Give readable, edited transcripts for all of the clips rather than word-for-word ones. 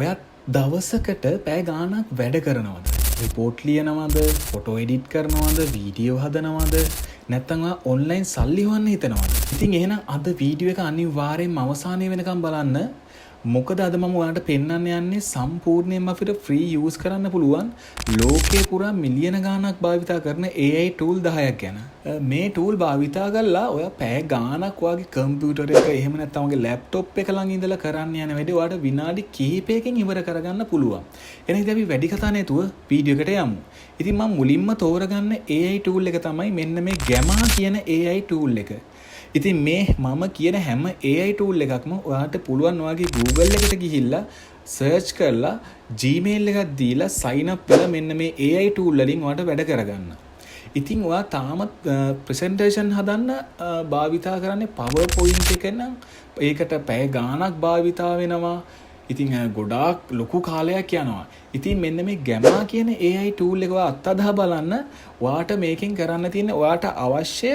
ඔයත් දවසකට පැය ගානක් වැඩ කරනවද? රිපෝට් ලියනවද? ෆොටෝ එඩිට් කරනවද? වීඩියෝ හදනවද? නැත්නම් ඔන්ලයින් සල්ලි හොයන්න හිතනවද? ඉතින් එහෙනම් අද වීඩියෝ එක අනිවාර්යෙන්ම අවසානයේ වෙනකම් බලන්න. මොකද අද මම ඔයාලට පෙන්වන්න යන්නේ සම්පූර්ණයෙන්ම අපිට ෆ්‍රී යූස් කරන්න පුළුවන් ලෝකේ පුරා මිලියන ගාණක් භාවිතා කරන AI tool 10ක් ගැන. මේ tool භාවිතා කරලා ඔයා පැය ගාණක් ඔයාගේ කම්පියුටර් එක එහෙම නැත්නම් ඔයාගේ ලැප්ටොප් එක ළඟ ඉඳලා කරන්න යන වැඩේ ඔයාලට විනාඩි කිහිපයකින් ඉවර කරගන්න පුළුවන්. එහෙනම් ඉතින් අපි වැඩි කතා නැතුව වීඩියෝ එකට යමු. ඉතින් මම මුලින්ම තෝරගන්න AI tool එක තමයි මෙන්න මේ Gamma කියන AI tool එක. ඉතින් මේ මම කියන හැම AI tool එකක්ම ඔයාට පුළුවන් ඔයාගේ Google එකට ගිහිල්ලා search කරලා Gmail එකක් දීලා sign up වෙලා මෙන්න මේ AI tool වලින් ඔයාට වැඩ කරගන්න. ඉතින් ඔයා තාමත් presentation හදන්න භාවිතා කරන්නේ PowerPoint එක නම් ඒකට පැය ගාණක් භාවිතා වෙනවා. ඉතින් ගොඩාක් ලොකු කාලයක් යනවා. ඉතින් මෙන්න මේ Gamma කියන AI tool එක ඔයා අත්අදහා බලන්න. ඔයාට මේකෙන් කරන්න තියෙන්නේ ඔයාට අවශ්‍ය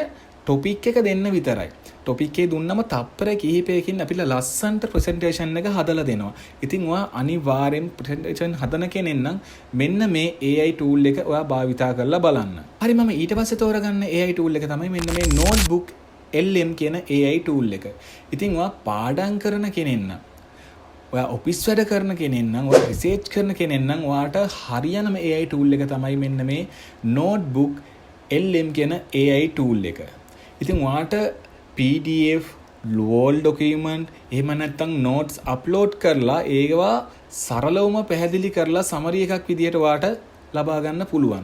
ටොපික් එක දෙන්න විතරයි. ටොපික් එක දුන්නම තප්පර කිහිපයකින් අපිට ලස්සන්ට ප්‍රසන්ටේෂන් එක හදලා දෙනවා. ඉතින් ඔයා අනිවාර්යෙන් ප්‍රසන්ටේෂන් හදන කෙනෙක් නම් මෙන්න මේ AI tool එක ඔයා භාවිතා කරලා බලන්න. හරි මම ඊට පස්සේ තෝරගන්න AI tool එක තමයි මෙන්න මේ Notebook LM කියන AI tool එක. ඉතින් ඔයා පාඩම් කරන කෙනෙක් නම් ඔයා ඔෆිස් වැඩ කරන කෙනෙක් නම් ඔයා රිසර්ච් කරන කෙනෙක් නම් ඔයාට හරියනම AI tool එක තමයි මෙන්න මේ Notebook LM කියන AI tool එක. ඉතින් ඔයාට PDF, Word document, එහෙම නැත්නම් notes upload කරලා ඒවා සරලවම පැහැදිලි කරලා summary එකක් විදියට ඔයාට ලබා ගන්න පුළුවන්.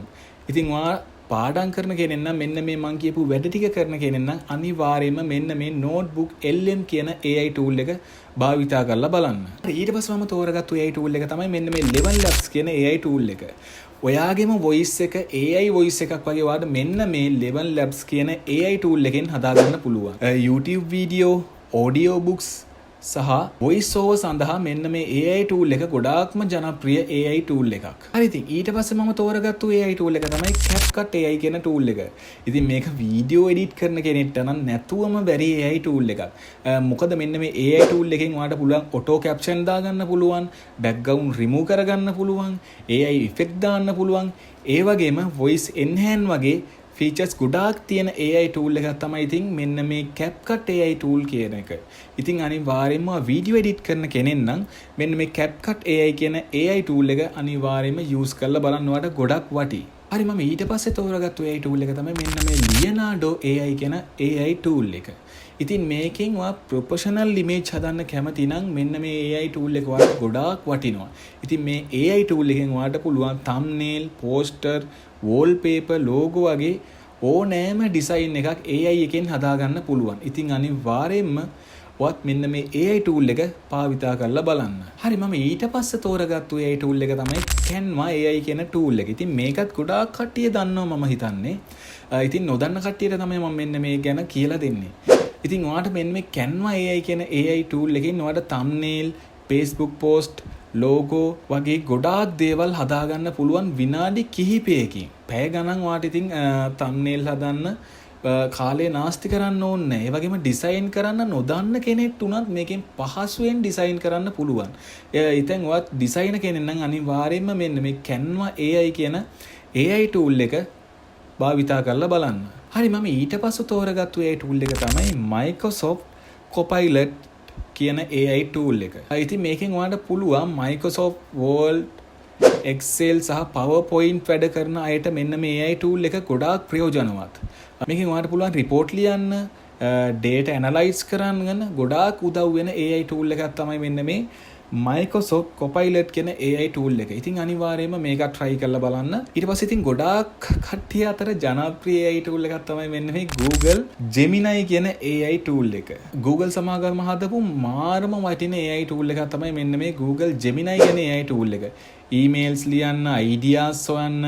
ඉතින් ඔයා පාඩම් කරන කෙනෙක් නම් මෙන්න මේ මම කියපු වැඩ ටික කරන කෙනෙක් නම් අනිවාර්යයෙන්ම මෙන්න මේ Notebook LM කියන AI tool එක භාවිතා කරලා බලන්න. ඊට පස්සේ මම තෝරගත්තු AI tool එක තමයි මෙන්න මේ Level Labs කියන AI tool එක. ඔයාගේම voice එක AI voice එකක් වගේ ඔයාට මෙන්න මේ Level Labs කියන AI tool එකෙන් හදාගන්න පුළුවන්. YouTube video, audio books සහ voice over සඳහා මෙන්න මේ AI tool එක ගොඩාක්ම ජනප්‍රිය AI tool එකක්. හරි ඉතින් ඊට පස්සේ මම තෝරගත්තු AI tool එක තමයි CapCut AI කියන tool එක. ඉතින් මේක වීඩියෝ එඩිට් කරන කෙනෙක්ට නම් නැතුවම බැරි AI tool එකක්. මොකද මෙන්න මේ AI tool එකෙන් ඔයාලට පුළුවන් auto caption දාගන්න පුළුවන්, background remove කරගන්න පුළුවන්, AI effect දාන්න පුළුවන්. ඒ වගේම voice enhance වගේ ෆීචර්ස් ගොඩාක් තියෙන AI tool එකක් තමයි ඉතින් මෙන්න මේ CapCut AI tool කියන එක. ඉතින් අනිවාර්යයෙන්ම වීඩියෝ එඩිට් කරන කෙනෙක් නම් මෙන්න මේ CapCut AI කියන AI tool එක අනිවාර්යයෙන්ම use කරලා බලන්න ඔයාලට ගොඩක් වටී. හරි මම ඊට පස්සේ තෝරගත්තු AI tool එක තමයි මෙන්න මේ Leonardo AI කියන AI tool එක. ඉතින් මේකෙන් ඔයා ප්‍රොෆෙෂනල් ඉමේජ් හදන්න කැමති නම් මෙන්න මේ AI tool එක ඔයාලට ගොඩාක් වටිනවා. ඉතින් මේ AI tool එකෙන් ඔයාලට පුළුවන් thumbnail, poster, wallpaper, logo වගේ ඕනෑම ඩිසයින් එකක් AI එකෙන් හදාගන්න පුළුවන්. ඉතින් අනිවාර්යයෙන්ම ඔයත් මෙන්න මේ AI tool එක භාවිතා කරලා බලන්න. හරි මම ඊට පස්සේ තෝරගත්තු AI tool එක තමයි Canva AI කියන tool එක. ඉතින් මේකත් ගොඩාක් කට්ටිය දන්නවා මම හිතන්නේ. ඉතින් නොදන්න කට්ටියට තමයි මම මෙන්න මේ ගැන කියලා දෙන්නේ. ඉතින් ඔයාට මෙන්න මේ Canva AI කියන AI tool එකෙන් ඔයාට thumbnail, Facebook post, logo වගේ ගොඩාක් දේවල් හදාගන්න පුළුවන් විනාඩි කිහිපයකින්. පැය ගණන් ඔයාට ඉතින් thumbnail හදන්න කාලේ නාස්ති කරන්න ඕනේ නැහැ. ඒ වගේම ඩිසයින් කරන්න නොදන්න කෙනෙක්ට උනත් මේකෙන් පහසුවෙන් ඩිසයින් කරන්න පුළුවන්. ඉතින් ඔයත් ඩිසයිනර් කෙනෙක් නම් අනිවාර්යයෙන්ම මෙන්න මේ Canva AI කියන AI tool එක භාවිතා කරලා බලන්න. හරි මම ඊට පස්සේ තෝරගත්තු AI tool එක තමයි Microsoft Copilot කියන AI tool එක. ඉතින් මේකෙන් ඔයාලට පුළුවන් Microsoft Word, Excel සහ PowerPoint වැඩ කරන අයට මෙන්න මේ AI tool එක ගොඩාක් ප්‍රයෝජනවත්. මේකෙන් ඔයාලට පුළුවන් report ලියන්න, data analyze කරන්න ගොඩාක් උදව් වෙන AI tool එකක් තමයි මෙන්න මේ Microsoft Copilot කියන AI tool එක. ඉතින් අනිවාර්යයෙන්ම මේක try කරලා බලන්න. ඊට පස්සේ ඉතින් ගොඩාක් කට්ටිය අතර ජනප්‍රිය AI tool එකක් තමයි මෙන්න මේ Google Gemini කියන AI tool එක. Google සමාගම හදපු මාරම වටින AI tool එකක් තමයි මෙන්න මේ Google Gemini කියන AI tool එක. emails ලියන්න, ideas හොයන්න,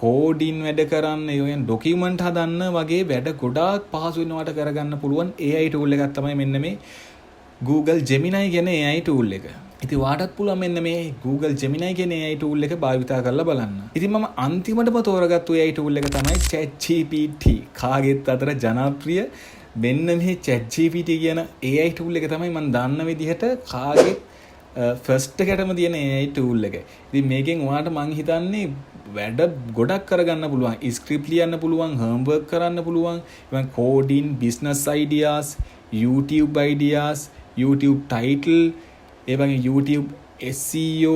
coding වැඩ කරන්න, ඒ වගේම document හදන්න වගේ වැඩ ගොඩාක් පහසු වෙනවට කරගන්න පුළුවන් AI tool එකක් තමයි මෙන්න මේ Google Gemini කියන AI tool එක. ඉතින් ඔයාටත් පුළුවන් මෙන්න මේ Google Gemini කියන AI tool එක භාවිතා කරලා බලන්න. ඉතින් මම අන්තිමටම තෝරගත්තු AI tool එක තමයි ChatGPT. කාගෙත් අතර ජනප්‍රිය මෙන්න මේ ChatGPT කියන AI tool එක තමයි මම දන්න විදිහට කාගෙත් ෆස්ට් එකටම තියෙන AI tool එක. ඉතින් මේකෙන් ඔයාලට මං හිතන්නේ වැඩ ගොඩක් කරගන්න පුළුවන්. ස්ක්‍රිප්ට් ලියන්න පුළුවන්, homework කරන්න පුළුවන්, even coding, business ideas, YouTube ideas, YouTube title, ඒ වගේ YouTube SEO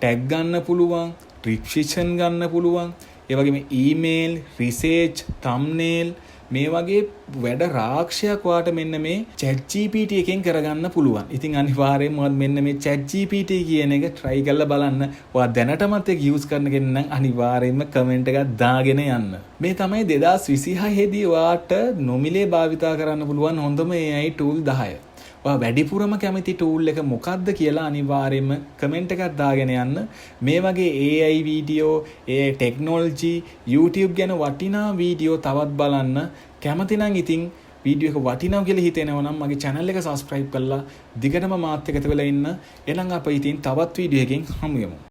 tag ගන්න පුළුවන්, description ගන්න පුළුවන්, ඒ වගේම email, research, thumbnail මේ වගේ වැඩ රාක්ෂයක් වාට මෙන්න මේ ChatGPT එකෙන් කරගන්න පුළුවන්. ඉතින් අනිවාර්යයෙන්ම මෙන්න මේ ChatGPT කියන එක try කරලා බලන්න. ඔයා දැනටමත් ඒක use කරන කෙනෙක් නම් අනිවාර්යයෙන්ම comment එකක් දාගෙන යන්න. මේ තමයි 2026 දී ඔයාට නොමිලේ භාවිතා කරන්න පුළුවන් හොඳම AI tool 10. ඔයා වැඩිපුරම කැමති tool එක මොකක්ද කියලා අනිවාර්යයෙන්ම comment එකක් දාගෙන යන්න. මේ වගේ AI video, AI technology, YouTube ගැන වටිනා වීඩියෝ තවත් බලන්න කැමති නම් ඉතින් වීඩියෝ එක වටිනවා කියලා හිතෙනවා නම් මගේ channel එක subscribe කරලා දිගටම මාත් එක්ක වෙලා ඉන්න. එහෙනම් අපි ඉතින් තවත් වීඩියෝ එකකින් හමු වෙමු.